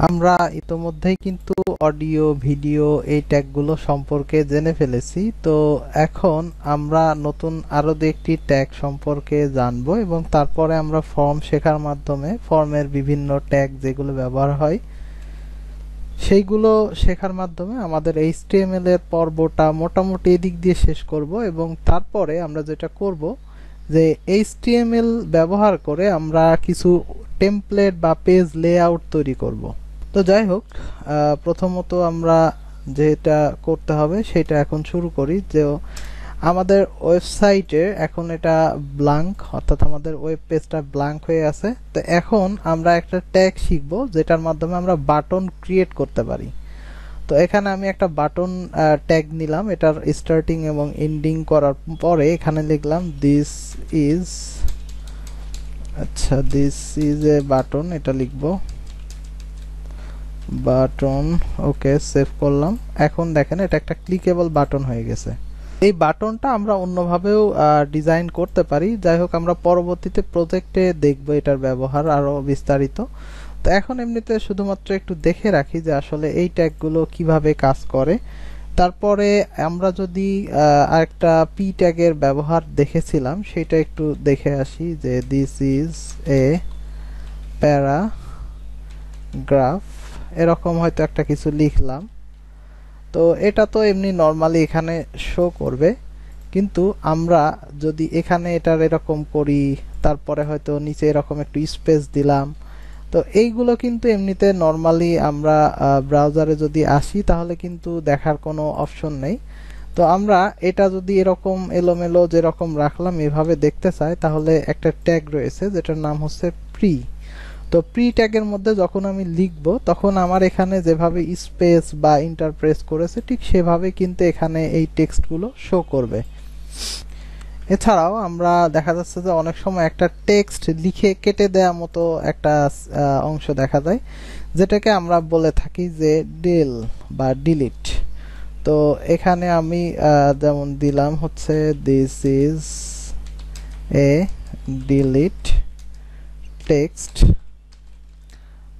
আমরা ইতোমধ্যেই কিন্তু অডিও ভিডিও এই ট্যাগগুলো সম্পর্কে জেনে ফেলেছি। তো এখন আমরা নতুন আরো একটি ট্যাগ সম্পর্কে জানবো এবং তারপরে আমরা ফর্ম শেখার মাধ্যমে ফর্মের বিভিন্ন ট্যাগ যেগুলো ব্যবহার হয় সেইগুলো শেখার মাধ্যমে আমাদের HTML এর পর্বটা মোটামুটি এদিক দিয়ে শেষ করব এবং তারপরে আমরা যেটা করব যে HTML ব্যবহার করে আমরা কিছু টেমপ্লেট বা পেজ লেআউট তৈরি করব। তো যাই হোক, প্রথমত আমরা যেটা করতে হবে সেটা এখন শুরু করি। যে আমাদের ওয়েবসাইটে এখন এটা ব্ল্যাঙ্ক, অর্থাৎ আমাদের ওয়েব পেজটা ব্ল্যাঙ্ক হয়ে আছে। তো এখন আমরা একটা ট্যাগ শিখব যেটার মাধ্যমে আমরা বাটন ক্রিয়েট করতে পারি। তো এখানে আমি একটা বাটন ট্যাগ নিলাম, এটার স্টার্টিং এবং এন্ডিং করার পরে এখানে লিখলাম দিস ইজ এ বাটন, এটা লিখবো বাটন। ওকে, সেভ করলাম। এখন দেখেন এটা একটা ক্লিকেবল বাটন হয়ে গেছে। এই বাটনটা আমরা অন্যভাবেও ডিজাইন করতে পারি। যাই হোক, আমরা পরবর্তীতে প্রজেক্টে দেখব এটার ব্যবহার আরো বিস্তারিত। তো এখন এমনিতে শুধুমাত্র একটু দেখে রাখি যে আসলে এই ট্যাগগুলো কিভাবে কাজ করে। তারপরে আমরা যদি আরেকটা পি ট্যাগের ব্যবহার দেখেছিলাম সেটা একটু দেখে আসি। যে দিস ইজ এ প্যারাগ্রাফ, এরকম হয়তো একটা কিছু লিখলাম। তো এটা তো এমনি নরমালি এখানে শো করবে, কিন্তু আমরা যদি এখানে এটার এরকম করি, তারপরে হয়তো নিচে এরকম একটু স্পেস দিলাম, তো এইগুলো কিন্তু এমনিতে নরমালি আমরা ব্রাউজারে যদি আসি তাহলে কিন্তু দেখার কোনো অপশন নেই। তো আমরা এটা যদি এরকম এলোমেলো যেরকম রাখলাম এভাবে দেখতে চাই, তাহলে একটা ট্যাগ রয়েছে যেটার নাম হচ্ছে প্রি। তো প্রি ট্যাগের মধ্যে যখন আমি লিখব তখন আমার এখানে যেভাবে স্পেস বা ইন্টারপ্রেস করেছে ঠিক সেভাবে কিন্তু এখানে এই টেক্সটগুলো শো করবে। এছাড়াও আমরা দেখা যাচ্ছে যে অনেক সময় একটা টেক্সট লিখে কেটে দেওয়ার মতো একটা অংশ দেখা যায়, যেটাকে আমরা বলে থাকি যে ডিল বা ডিলিট। তো এখানে আমি যেমন দিলাম হচ্ছে this is a delete text,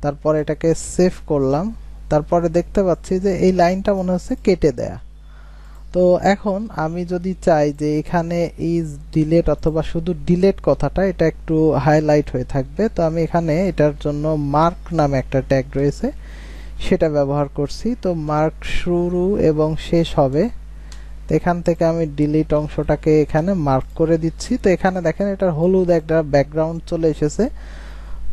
তারপর এটাকে সেভ করলাম। তারপরে দেখতে পাচ্ছি যে এই লাইনটা মনে হচ্ছে কেটে দেয়া। তো এখন আমি যদি চাই যে এখানে ইজ ডিলেট অথবা শুধু ডিলেট কথাটা এটা একটু হাইলাইট হয়ে থাকবে, তো আমি এখানে এটার জন্য মার্ক নামে একটা ট্যাগ রয়েছে সেটা ব্যবহার করছি। তো মার্ক শুরু এবং শেষ হবে, তো এখান থেকে আমি ডিলিট অংশটাকে এখানে মার্ক করে দিচ্ছি। তো এখানে দেখেন এটার হলুদ একটা ব্যাকগ্রাউন্ড চলে এসেছে।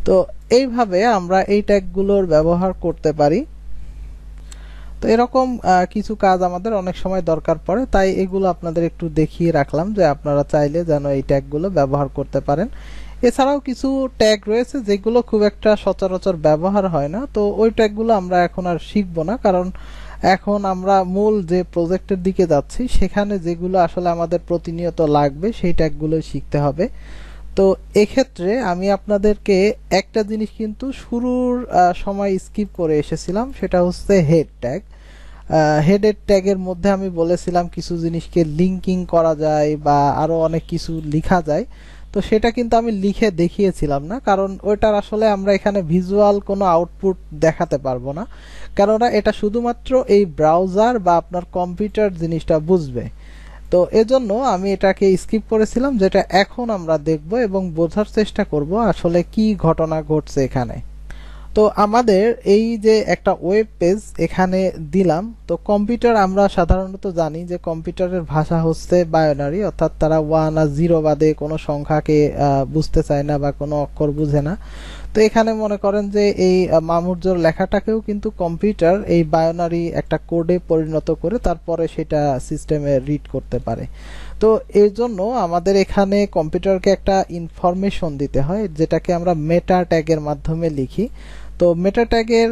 তো এইভাবে আমরা এই ট্যাগগুলোর ব্যবহার করতে পারি। তো এরকম কিছু কাজ আমাদের অনেক সময় দরকার পড়ে, তাই এগুলো আপনাদের একটু দেখিয়ে রাখলাম যে আপনারা চাইলে যেন এই ট্যাগগুলো ব্যবহার করতে পারেন। এছাড়াও কিছু ট্যাগ রয়েছে যেগুলো খুব একটা সচরাচর ব্যবহার হয় না, তো ওই ট্যাগগুলো আমরা এখন আর শিখবো না, কারণ এখন আমরা মূল যে প্রজেক্টের দিকে যাচ্ছি সেখানে যেগুলো আসলে আমাদের প্রতিনিয়ত লাগবে সেই ট্যাগগুলো শিখতে হবে। তো এক্ষেত্রে আমি আপনাদেরকে একটা জিনিস কিন্তু শুরুর সময় স্কিপ করে এসেছিলাম, সেটা হচ্ছে হেড ট্যাগ। হেডের ট্যাগের মধ্যে আমি বলেছিলাম কিছু জিনিসকে লিঙ্কিং করা যায় বা আরো অনেক কিছু লেখা যায়। তো সেটা কিন্তু আমি লিখে দেখিয়েছিলাম না, কারণ ওইটার আসলে আমরা এখানে ভিজুয়াল কোনো আউটপুট দেখাতে পারবো না, কেননা এটা শুধুমাত্র এই ব্রাউজার বা আপনার কম্পিউটার জিনিসটা বুঝবে। তো এজন্য আমি এটাকে স্কিপ করেছিলাম, যেটা এখন আমরা দেখব এবং বোঝার চেষ্টা করব আসলে কি ঘটনা ঘটছে এখানে। তো আমাদের এই যে একটা ওয়েব পেজ এখানে দিলাম, তো কম্পিউটার আমরা সাধারণত জানি যে কম্পিউটারের ভাষা হচ্ছে বাইনারি, অর্থাৎ তারা 1 আর 0 বাদে কোনো সংখ্যাকে বুঝতে চায় না বা কোনো অক্ষর বুঝে না। তো এখানে মনে করেন যে এই মামুরজোর লেখাটাকেও কিন্তু কম্পিউটার এই বাইনারি একটা কোডে পরিণত করে তারপরে সেটা সিস্টেমে রিড করতে পারে। তো এর জন্য আমাদের এখানে কম্পিউটারকে একটা ইনফরমেশন দিতে হয়, যেটাকে আমরা মেটা ট্যাগের মাধ্যমে লিখি। তো মেটা ট্যাগের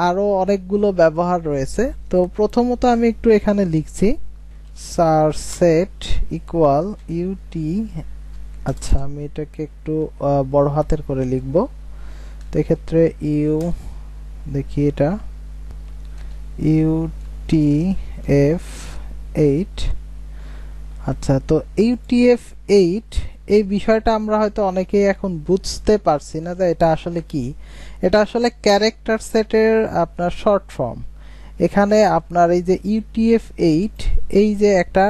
আরো অনেকগুলো ব্যবহার রয়েছে। তো প্রথমত আমি একটু এখানে লিখছি সারসেট ইকুয়াল ইউটি। আচ্ছা, আমি এটাকে একটু বড় হাতের করে লিখব। তো এক্ষেত্রে ইউ, দেখি এটা UTF-8। আচ্ছা, তো UTF-8 এই বিষয়টা আমরা হয়তো অনেকেই এখন বুঝতে পারছি না যে এটা আসলে কি। এটা আসলে ক্যারেক্টার সেটের আপনার শর্ট ফর্ম। এখানে আপনার এই যে UTF-8 এই যে একটা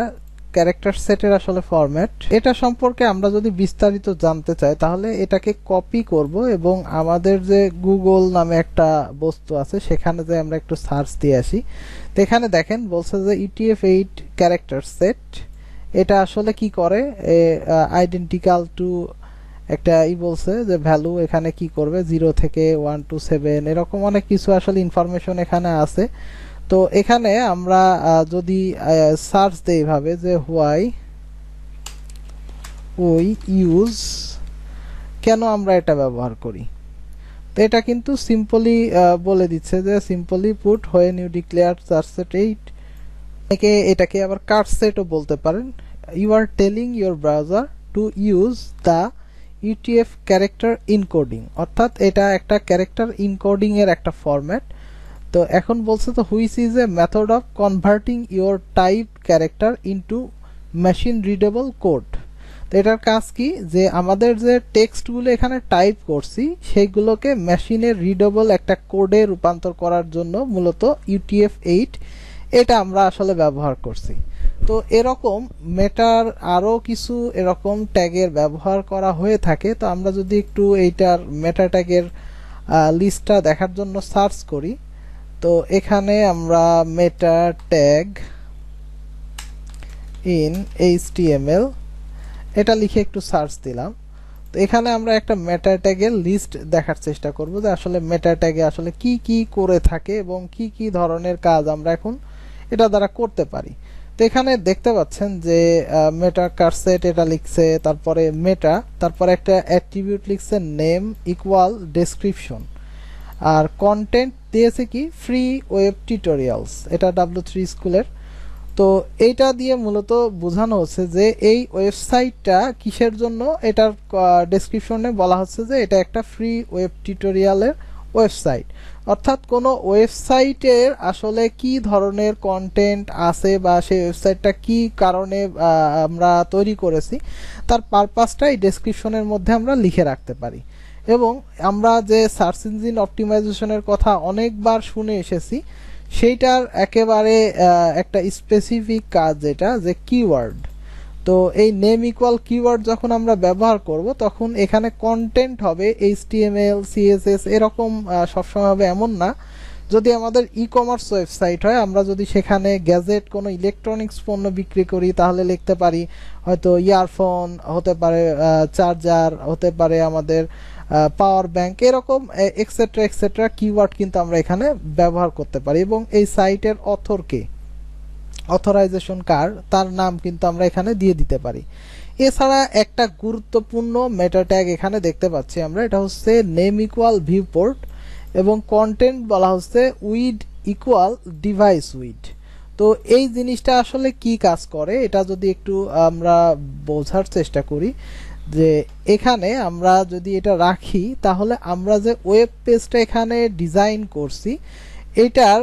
ক্যারেক্টার সেটের আসলে ফরম্যাট, এটা সম্পর্কে আমরা যদি বিস্তারিত জানতে চাই তাহলে এটাকে কপি করব এবং আমাদের যে গুগল নামে একটা বস্তু আছে সেখানে যে আমরা একটু সার্চ দিয়ে আসি। তো এখানে দেখেন বলছে যে UTF-8 ক্যারেক্টার সেট, এটা আসলে কি করে, আইডেন্টিক্যাল টু একটা বলছে যে ভ্যালু এখানে কি করবে 0 থেকে 1 to 7 এরকম অনেক কিছু আসলে ইনফরমেশন এখানে আছে। তো এখানে আমরা যদি সার্চ দেই ভাবে যে হোয়াই উই ইউজ, কেন আমরা এটা ব্যবহার করি, তো এটা কিন্তু সিম্পলি বলে দিচ্ছে যে simply put when you declare charset 8, এটাকে আবার কার্ড সেটও বলতে পারেন। You are telling your browser to use the UTF character encoding, অর্থাৎ এটা একটা ক্যারেক্টার ইনকোডিং এর একটা ফরম্যাট। তো এখন বলছে তো which is a method of converting your type character into machine readable code. তো এটার কাজ কি, যে আমাদের যে টেক্সটগুলো এখানে টাইপ করছি সেইগুলোকে মেশিনে রিডেবল একটা কোডে রূপান্তর করার জন্য মূলত UTF-8 এটা আমরা আসলে ব্যবহার করছি। তো এরকম মেটার আরো কিছু এরকম ট্যাগের ব্যবহার করা হয়ে থাকে। তো আমরা যদি একটু এইটার মেটা ট্যাগের লিস্টটা দেখার জন্য সার্চ করি, তো এখানে আমরা মেটা ট্যাগ ইন HTML এটা লিখে একটু সার্চ দিলাম। তো এখানে আমরা একটা মেটা ট্যাগের লিস্ট দেখার চেষ্টা করব যে আসলে মেটা ট্যাগে আসলে কি কি করে থাকে এবং কি কি ধরনের কাজ আমরা এখন এটা দ্বারা করতে পারি। তো এখানে দেখতে পাচ্ছেন যে মেটা কারসেট এটা লিখছে, তারপরে মেটা, তারপরে একটা অ্যাট্রিবিউট লিখছে নেম ইকুয়াল ডেসক্রিপশন, আর কন্টেন্ট দিয়েছে কি ফ্রি ওয়েব টিউটোরিয়ালস, এটা W3 স্কুলের। তো এইটা দিয়ে মূলত বোঝানো হচ্ছে যে এই ওয়েবসাইটটা কিসের জন্য, এটার ডেসক্রিপশনে বলা হচ্ছে যে এটা একটা ফ্রি ওয়েব টিউটোরিয়ালের ওয়েবসাইট, অর্থাৎ কোনো ওয়েবসাইটের আসলে কি ধরনের কন্টেন্ট আছে বা সেই ওয়েবসাইটটা কি কারণে আমরা তৈরি করেছি তার পারপাসটা এই ডেসক্রিপশনের মধ্যে আমরা লিখে রাখতে পারি। এবং আমরা যে সার্চ ইঞ্জিন অপটিমাইজেশনের কথা অনেকবার শুনে এসেছি, সেইটার একেবারে একটা স্পেসিফিক কাজ যেটা যে কিওয়ার্ড। তো এই নেম ইকুয়াল কিওয়ার্ড যখন আমরা ব্যবহার করব তখন এখানে কন্টেন্ট হবে HTML CSS এরকম সবসময় হবে এমন না। যদি আমাদের ই-কমার্স ওয়েবসাইট হয়, আমরা যদি সেখানে গ্যাজেট কোনো ইলেকট্রনিক্স পণ্য বিক্রি করি তাহলে লিখতে পারি হয়তো ইয়ারফোন, হতে পারে চার্জার, হতে পারে আমাদের পাওয়ার ব্যাংক, এরকম এক্সেট্রা এক্সেট্রা কিওয়ার্ড কিন্তু আমরা এখানে ব্যবহার করতে পারি। এবং এই সাইটের অথরকে, অথরাইজেশন কার, তার নাম কিন্তু আমরা এখানে দিয়ে দিতে পারি। এছাড়া একটা গুরুত্বপূর্ণ মেটা ট্যাগ এখানে দেখতে পাচ্ছি আমরা, এটা হচ্ছে নেম ইকুয়াল ভিউপোর্ট এবং কন্টেন্ট বলা হচ্ছে উইড ইকুয়াল ডিভাইস উইড। তো এই জিনিসটা আসলে কি কাজ করে এটা যদি একটু আমরা বোঝার চেষ্টা করি, যে এখানে আমরা যদি এটা রাখি তাহলে আমরা যে ওয়েব পেজটা এখানে ডিজাইন করছি এটার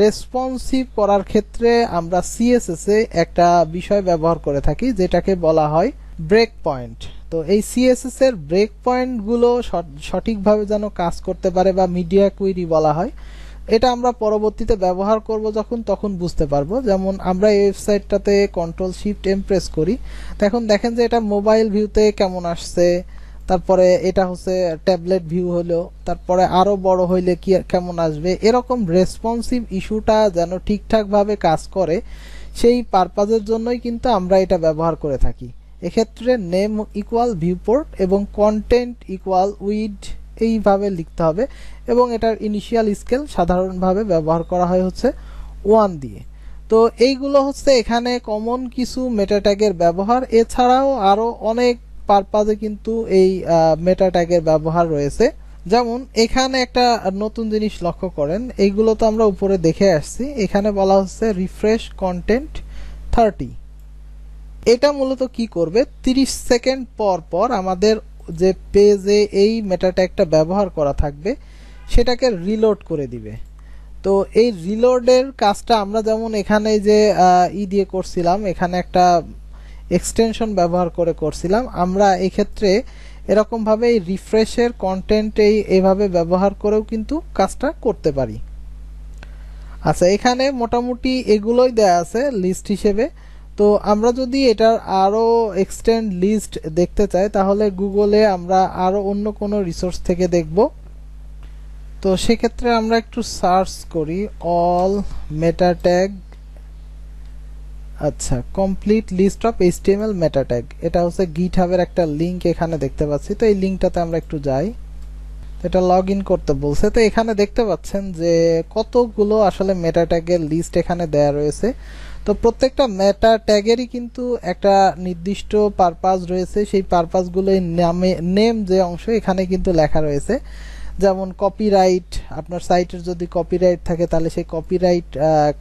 রেসপন্সিভ করার ক্ষেত্রে আমরা CSS এ একটা বিষয় ব্যবহার করে থাকি যেটাকে বলা হয় ব্রেক পয়েন্ট। তো এই CSS এর ব্রেক পয়েন্টগুলো সঠিকভাবে যেন কাজ করতে পারে বা মিডিয়া কুইরি বলা হয়, এটা আমরা পরবর্তীতে ব্যবহার করব যখন, তখন বুঝতে পারবো। যেমন আমরা এই ওয়েবসাইটটাতে Ctrl+Shift+M প্রেস করি, তখন দেখেন যে এটা মোবাইল ভিউতে কেমন আসছে, তারপরে এটা হচ্ছে ট্যাবলেট ভিউ হলো, তারপরে আরো বড় হইলে কি কেমন আসবে, এরকম রেসপন্সিভ ইস্যুটা যেন ঠিকঠাকভাবে কাজ করে সেই পারপাজের জন্যই কিন্তু আমরা এটা ব্যবহার করে থাকি। এক্ষেত্রে নেম ইকুয়াল ভিউপোর্ট এবং কন্টেন্ট ইকুয়াল উইড এইভাবে লিখতে হবে এবং এটার ইনিশিয়াল স্কেল সাধারণভাবে ব্যবহার করা হয় হচ্ছে 1 দিয়ে। তো এইগুলো হচ্ছে এখানে কমন কিছু মেটা ট্যাগের ব্যবহার। এছাড়াও আরো অনেক পারপাজে কিন্তু এই মেটা ট্যাগের ব্যবহার রয়েছে। যেমন এখানে একটা নতুন জিনিস লক্ষ্য করেন, এইগুলো তো আমরা উপরে দেখে আসছি, এখানে বলা হচ্ছে রিফ্রেশ কন্টেন্ট 30। এটা মূলত কি করবে, 30 সেকেন্ড পর পর আমাদের যে পেজে এই মেটা ট্যাগটা ব্যবহার করা থাকবে সেটাকে রিলোড করে দিবে। তো এই রিলোডের কাজটা আমরা যেমন এখানে যে দিয়ে করছিলাম, এখানে একটা এক্সটেনশন ব্যবহার করে করছিলাম। আমরা এই ক্ষেত্রে এরকম ভাবে এই রিফ্রেশের কন্টেন্ট এইভাবে ব্যবহার করেও কিন্তু কাজটা করতে পারি। আচ্ছা, এখানে মোটামুটি এগুলোই দেয়া আছে লিস্ট হিসেবে। তো আমরা যদি এটার আরো এক্সটেন্ড লিস্ট দেখতে চাই তাহলে গুগলে আমরা আরো অন্য কোনো রিসোর্স থেকে দেখব। তো সেক্ষেত্রে আমরা একটু সার্চ করি অল মেটা ট্যাগ। আচ্ছা, complete list of HTML meta tag, এটা হচ্ছে গিটহাবের একটা লিংক এখানে দেখতে পাচ্ছি। তো এই লিংকটাতে আমরা একটু যাই, এটা লগ ইন করতে বলছে। তো এখানে দেখতে পাচ্ছেন যে কতগুলো আসলে মেটা ট্যাগের লিস্ট এখানে দেয়া রয়েছে। তো প্রত্যেকটা মেটা ট্যাগেরই কিন্তু একটা নির্দিষ্ট পারপাস রয়েছে, সেই পারপাসগুলো নামে নেম যে অংশ এখানে কিন্তু লেখা রয়েছে। যেমন কপিরাইট, আপনার সাইটের যদি কপিরাইট থাকে তাহলে সেই কপিরাইট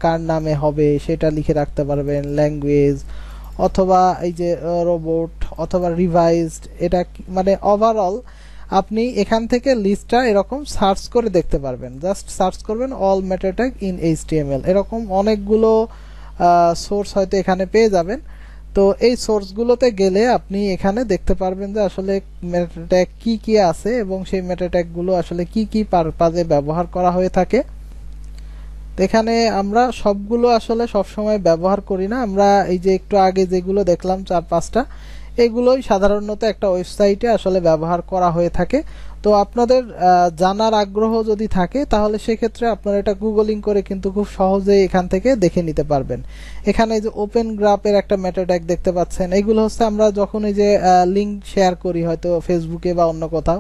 কার নামে হবে সেটা লিখে রাখতে পারবেন, ল্যাঙ্গুয়েজ অথবা এই যে রোবট অথবা রিভাইজড, এটা মানে ওভারঅল আপনি এখান থেকে লিস্টটা এরকম সার্চ করে দেখতে পারবেন। জাস্ট সার্চ করবেন all meta tag in HTML, এরকম অনেকগুলো সোর্স হয়তো এখানে পেয়ে যাবেন। তো এই সোর্সগুলোতে গেলে আপনি এখানে দেখতে পারবেন যে আসলে মেটা ট্যাগ কি কি আছে এবং সেই মেটা ট্যাগগুলো আসলে কি কি পারপাজে ব্যবহার করা হয়ে থাকে। এখানে আমরা সবগুলো আসলে সবসময় ব্যবহার করি না, আমরা এই যে একটু আগে যেগুলো দেখলাম 4-5টা, এগুলোই সাধারণত একটা ওয়েবসাইটে আসলে ব্যবহার করা হয়ে থাকে। তো আপনাদের জানার আগ্রহ যদি থাকে তাহলে সেক্ষেত্রে আপনারা এটা গুগলিং করে কিন্তু খুব সহজেই এখান থেকে দেখে নিতে পারবেন। এখানে এই যে ওপেন গ্রাফের একটা মেটা ট্যাগ দেখতে পাচ্ছেন, এগুলো হচ্ছে আমরা যখন এই যে লিঙ্ক শেয়ার করি হয়তো ফেসবুকে বা অন্য কোথাও,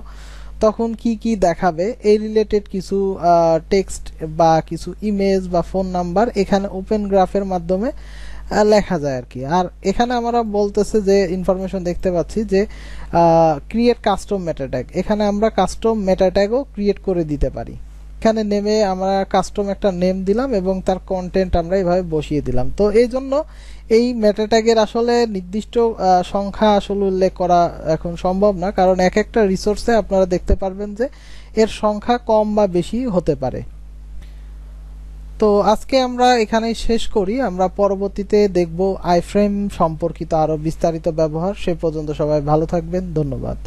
তখন কি কি দেখাবে এই রিলেটেড কিছু টেক্সট বা কিছু ইমেজ বা ফোন নাম্বার এখানে ওপেন গ্রাফের মাধ্যমে লেখা যায় আর কি। আর এখানে আমরা বলতেছে যে ইনফরমেশন দেখতে পাচ্ছি যে ক্রিয়েট কাস্টম মেটা ট্যাগ, এখানে আমরা কাস্টম মেটা ট্যাগও ক্রিয়েট করে দিতে পারি। এখানে নেমে আমরা কাস্টম একটা নেম দিলাম এবং তার কন্টেন্ট আমরা এইভাবে বসিয়ে দিলাম। তো এই জন্য এই মেটা ট্যাগের আসলে নির্দিষ্ট সংখ্যা আসলে উল্লেখ করা এখন সম্ভব না, কারণ এক একটা রিসোর্সে আপনারা দেখতে পারবেন যে এর সংখ্যা কম বা বেশি হতে পারে। তো আজকে আমরা এখানেই শেষ করি, আমরা পরবর্তীতে দেখব আইফ্রেম সম্পর্কিত আরো বিস্তারিত ব্যবহার। সে পর্যন্ত সবাই ভালো থাকবেন, ধন্যবাদ।